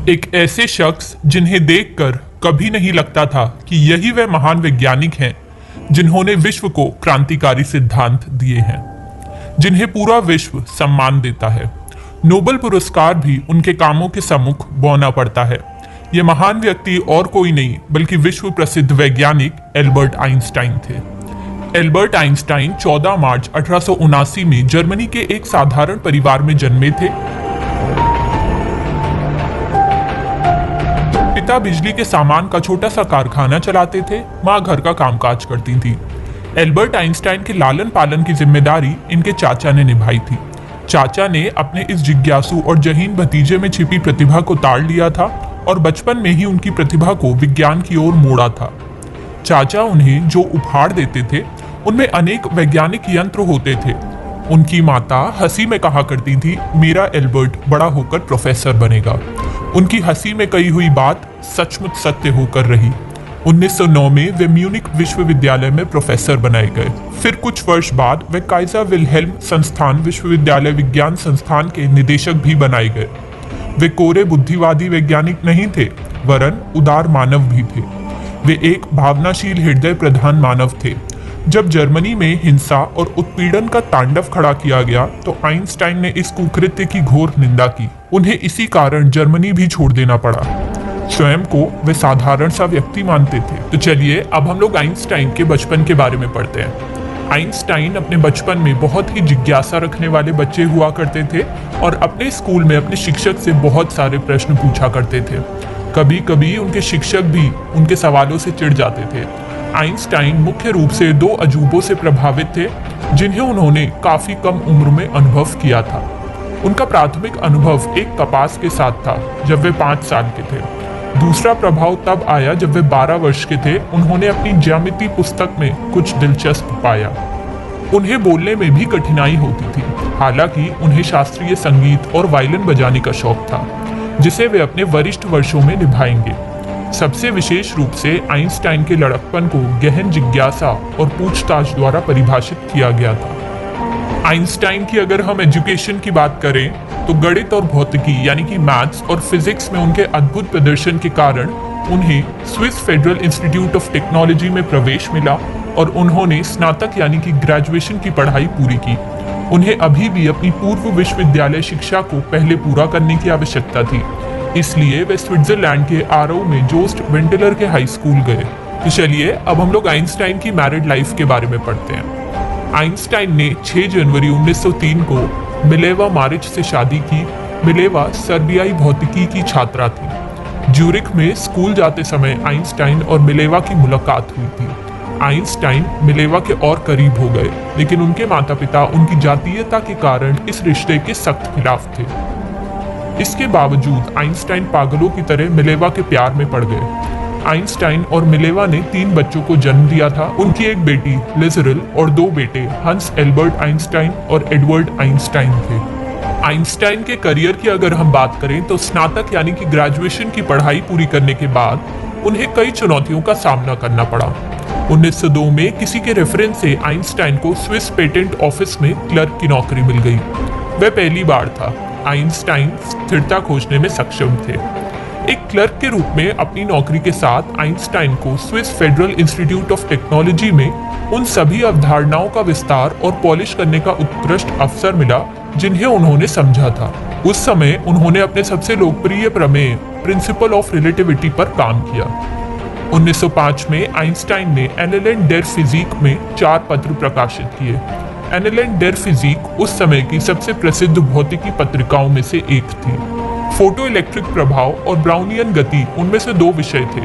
एक ऐसे शख्स जिन्हें देखकर कभी नहीं लगता था कि यही वह महान वैज्ञानिक हैं जिन्होंने विश्व को क्रांतिकारी सिद्धांत दिए हैं, जिन्हें पूरा विश्व सम्मान देता है। नोबेल पुरस्कार भी उनके कामों के सम्मुख बौना पड़ता है। ये महान व्यक्ति और कोई नहीं बल्कि विश्व प्रसिद्ध वैज्ञानिक एल्बर्ट आइंस्टाइन थे। एल्बर्ट आइंस्टाइन 14 मार्च 1879 में जर्मनी के एक साधारण परिवार में जन्मे थे। पिता बिजली के सामान का छोटा सा कारखाना चलाते थे, माँ घर का कामकाज करती थी। एल्बर्ट आइंस्टाइन के लालन पालन की जिम्मेदारी इनके चाचा ने निभाई थी। चाचा ने अपने इस जिज्ञासु और जहीन भतीजे में छिपी प्रतिभा को ताड़ लिया था और बचपन में ही उनकी प्रतिभा को विज्ञान की ओर मोड़ा था। चाचा उन्हें जो उपहार देते थे उनमें अनेक वैज्ञानिक यंत्र होते थे। उनकी माता हंसी में कहा करती थी, मेरा एल्बर्ट बड़ा होकर प्रोफेसर बनेगा। उनकी हंसी में कही हुई बात सचमुच सत्य होकर रही। 1909 में वे म्यूनिक विश्वविद्यालय में प्रोफेसर बनाए गए। फिर कुछ वर्ष बाद वे काइजर विल्हेल्म संस्थान विश्वविद्यालय विज्ञान संस्थान के निदेशक भी बनाए गए। वे कोरे बुद्धिवादी वैज्ञानिक नहीं थे, वरन उदार मानव भी थे। वे एक भावनाशील हृदय प्रधान मानव थे। जब जर्मनी में हिंसा और उत्पीड़न का तांडव खड़ा किया गया तो आइंस्टाइन ने इस कुकृत्य की घोर निंदा की। उन्हें इसी कारण जर्मनी भी छोड़ देना पड़ा। स्वयं को वे साधारण सा व्यक्ति मानते थे। तो चलिए अब हम लोग आइंस्टाइन के बचपन के बारे में पढ़ते हैं। आइंस्टाइन अपने बचपन में बहुत ही जिज्ञासा रखने वाले बच्चे हुआ करते थे और अपने स्कूल में अपने शिक्षक से बहुत सारे प्रश्न पूछा करते थे। कभी कभी उनके शिक्षक भी उनके सवालों से चिढ़ जाते थे। आइंस्टाइन मुख्य रूप से दो अजूबों से प्रभावित थे जिन्हें उन्होंने काफी कम उम्र में अनुभव किया था। उनका प्राथमिक अनुभव एक कपास के साथ था जब वे 5 साल के थे। दूसरा प्रभाव तब आया जब वे 12 वर्ष के थे। उन्होंने अपनी ज्यामिति पुस्तक में कुछ दिलचस्प पाया। उन्हें बोलने में भी कठिनाई होती थी, हालांकि उन्हें शास्त्रीय संगीत और वायलिन बजाने का शौक था, जिसे वे अपने वरिष्ठ वर्षों में निभाएंगे। सबसे विशेष रूप से आइंस्टाइन के लड़कपन को गहन जिज्ञासा और पूछताछ द्वारा परिभाषित किया गया था। आइंस्टाइन की अगर हम एजुकेशन की बात करें तो गणित और भौतिकी यानी कि मैथ्स और फिजिक्स में उनके अद्भुत प्रदर्शन के कारण उन्हें Swiss federal institute of technology में प्रवेश मिला और उन्होंने स्नातक यानी कि ग्रेजुएशन की पढ़ाई पूरी की। उन्हें अभी भी अपनी पूर्व विश्वविद्यालय शिक्षा को पहले पूरा करने की आवश्यकता थी, इसलिए वे स्विट्जरलैंड के आरो में जोस्ट वेंटलर के हाई स्कूल गए। तो चलिए अब हम लोग आइंस्टाइन की मैरिड लाइफ के बारे में पढ़ते हैं। आइंस्टाइन ने 6 जनवरी 1903 को मिलेवा मारिच से शादी की। मिलेवा सर्बियाई भौतिकी की छात्रा थी। ज्यूरिख में स्कूल जाते समय आइंस्टाइन और मिलेवा की मुलाकात हुई थी। आइंस्टाइन मिलेवा के और करीब हो गए, लेकिन उनके माता पिता उनकी जातीयता के कारण इस रिश्ते के सख्त खिलाफ थे। इसके बावजूद आइंस्टाइन पागलों की तरह मिलेवा के प्यार में पड़ गए। आइंस्टाइन और मिलेवा ने 3 बच्चों को जन्म दिया था। उनकी एक बेटी लिजरल और 2 बेटे हंस एल्बर्ट आइंस्टाइन और एडवर्ड आइंस्टाइन थे। आइंस्टाइन के करियर की अगर हम बात करें तो स्नातक यानी कि ग्रेजुएशन की पढ़ाई पूरी करने के बाद उन्हें कई चुनौतियों का सामना करना पड़ा। 1902 में किसी के रेफरेंस से आइंस्टाइन को स्विस पेटेंट ऑफिस में क्लर्क की नौकरी मिल गई। वह पहली बार था। आइंस्टाइन स्थिरता खोजने में सक्षम थे। एक क्लर्क के रूप में अपनी नौकरी के साथ आइंस्टाइन को Swiss federal institute of technology में उन सभी अवधारणाओं का विस्तार और पॉलिश करने का उत्कृष्ट अवसर मिला जिन्हें उन्होंने समझा था। उस समय उन्होंने अपने सबसे लोकप्रिय प्रमेय प्रिंसिपल ऑफ रिलेटिविटी पर काम किया। 1905 में आइंस्टाइन ने एनालैंड डेर फिजिक में 4 पत्र प्रकाशित किए। एनालैंड डेर फिजिक उस समय की सबसे प्रसिद्ध भौतिकी पत्रिकाओं में से एक थी। फोटो इलेक्ट्रिक प्रभाव और ब्राउनियन गति उनमें से 2 विषय थे।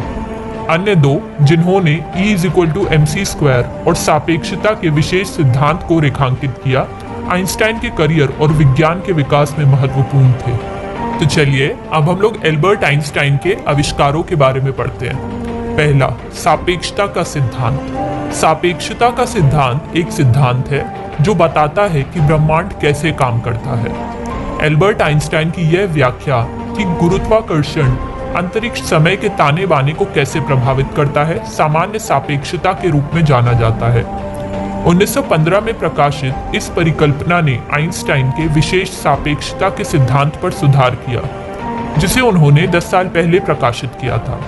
अन्य 2 जिन्होंने E=mc² और सापेक्षता के विशेष सिद्धांत को रेखांकित किया, आइंस्टाइन के करियर और विज्ञान के विकास में महत्वपूर्ण थे। तो चलिए अब हम लोग एल्बर्ट आइंस्टाइन के आविष्कारों के बारे में पढ़ते हैं। पहला, सापेक्षता का सिद्धांत। सापेक्षता का सिद्धांत एक सिद्धांत है जो बताता है कि ब्रह्मांड कैसे काम करता है। एल्बर्ट आइंस्टाइन की यह व्याख्या कि गुरुत्वाकर्षण अंतरिक्ष समय के ताने बाने को कैसे प्रभावित करता है सामान्य सापेक्षता के रूप में जाना जाता है। 1915 में प्रकाशित इस परिकल्पना ने आइंस्टाइन के विशेष सापेक्षता के सिद्धांत पर सुधार किया। जिसे उन्होंने 10 साल पहले प्रकाशित किया था।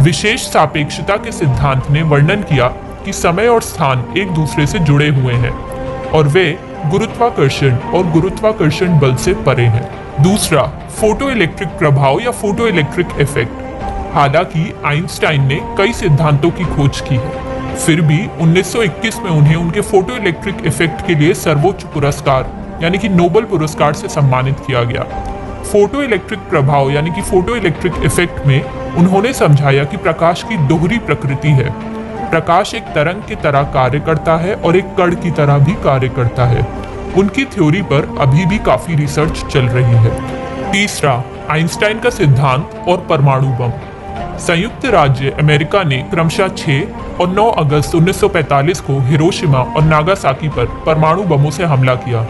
विशेष सापेक्षता के सिद्धांत ने वर्णन किया कि समय और स्थान एक दूसरे से जुड़े हुए हैं और वे गुरुत्वाकर्षण और गुरुत्वाकर्षण बल से परे हैं। दूसरा, फोटो इलेक्ट्रिक प्रभाव या फोटो इलेक्ट्रिक इफेक्ट। हालांकि आइंस्टाइन ने कई सिद्धांतों की खोज की है, फिर भी 1921 में उन्हें उनके फोटो इलेक्ट्रिक इफेक्ट के लिए सर्वोच्च पुरस्कार यानी कि नोबेल पुरस्कार से सम्मानित किया गया। फोटो इलेक्ट्रिक प्रभाव यानी कि फोटो इलेक्ट्रिक इफेक्ट में उन्होंने समझाया कि प्रकाश की दोहरी प्रकृति है। प्रकाश एक तरंग की तरह कार्य करता है और एक कण की तरह भी कार्य करता है। उनकी थ्योरी पर अभी भी काफी रिसर्च चल रही है। तीसरा, आइंस्टाइन का सिद्धांत और परमाणु बम। संयुक्त राज्य अमेरिका ने क्रमशः 6 और 9 अगस्त 1945 को हिरोशिमा और नागासाकी पर परमाणु बमों से हमला किया।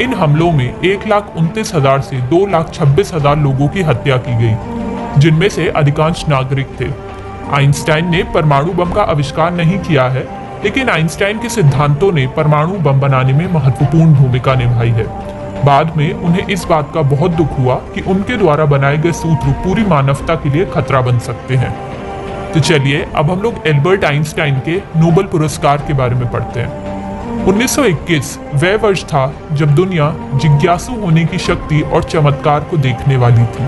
इन हमलों में 1,29,000 से 2,26,000 लोगों की हत्या की गई, जिनमें से अधिकांश नागरिक थे। आइंस्टाइन ने परमाणु बम का आविष्कार नहीं किया है, लेकिन आइंस्टाइन के सिद्धांतों ने परमाणु बम बनाने में महत्वपूर्ण भूमिका निभाई है। बाद में उन्हें इस बात का बहुत दुख हुआ कि उनके द्वारा बनाए गए सूत्र पूरी मानवता के लिए खतरा बन सकते हैं। तो चलिए अब हम लोग एल्बर्ट आइंस्टाइन के नोबेल पुरस्कार के बारे में पढ़ते हैं। 1921 वह वर्ष था जब दुनिया जिज्ञासु होने की शक्ति और चमत्कार को देखने वाली थी।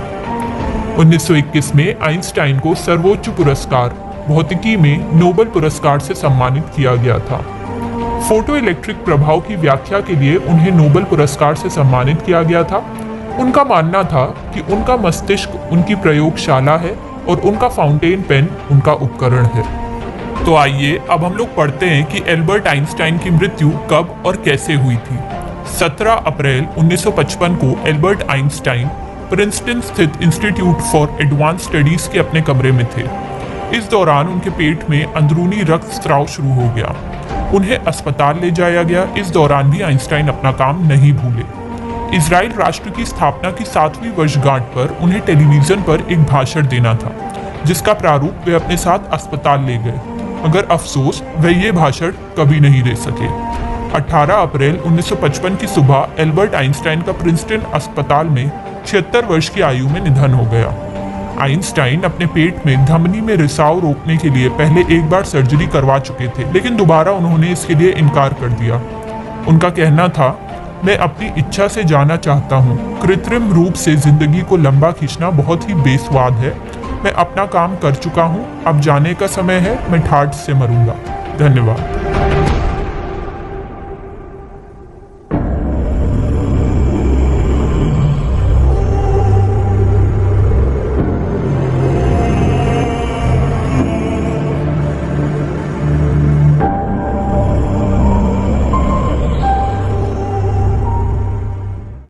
1921 में आइंस्टाइन को सर्वोच्च पुरस्कार भौतिकी में नोबेल पुरस्कार से सम्मानित किया गया था। फोटो इलेक्ट्रिक प्रभाव की व्याख्या के लिए उन्हें नोबेल पुरस्कार से सम्मानित किया गया था। उनका मानना था कि उनका मस्तिष्क उनकी प्रयोगशाला है और उनका फाउंटेन पेन उनका उपकरण है। तो आइए अब हम लोग पढ़ते हैं कि एल्बर्ट आइंस्टाइन की मृत्यु कब और कैसे हुई थी। 17 अप्रैल 1955 को एल्बर्ट आइंस्टाइन प्रिंसटन स्थित इंस्टीट्यूट फॉर एडवांस स्टडीज के अपने कमरे में थे। इस दौरान उनके पेट में अंदरूनी रक्तस्राव शुरू हो गया। उन्हें अस्पताल ले जाया गया। इस दौरान भी आइंस्टाइन अपना काम नहीं भूले। इजराइल राष्ट्र की स्थापना की 7वीं वर्षगांठ पर उन्हें टेलीविजन पर एक भाषण देना था, जिसका प्रारूप वे अपने साथ अस्पताल ले गए, मगर अफसोस वे ये भाषण कभी नहीं दे सके। 18 अप्रैल 1955 की सुबह एल्बर्ट आइंस्टाइन का प्रिंसटन अस्पताल में 76 वर्ष की आयु में निधन हो गया। आइंस्टाइन अपने पेट में धमनी में रिसाव रोकने के लिए पहले एक बार सर्जरी करवा चुके थे, लेकिन दोबारा उन्होंने इसके लिए इनकार कर दिया। उनका कहना था, मैं अपनी इच्छा से जाना चाहता हूँ। कृत्रिम रूप से जिंदगी को लंबा खींचना बहुत ही बेस्वाद है। मैं अपना काम कर चुका हूँ, अब जाने का समय है। मैं ठाठ से मरूंगा। धन्यवाद।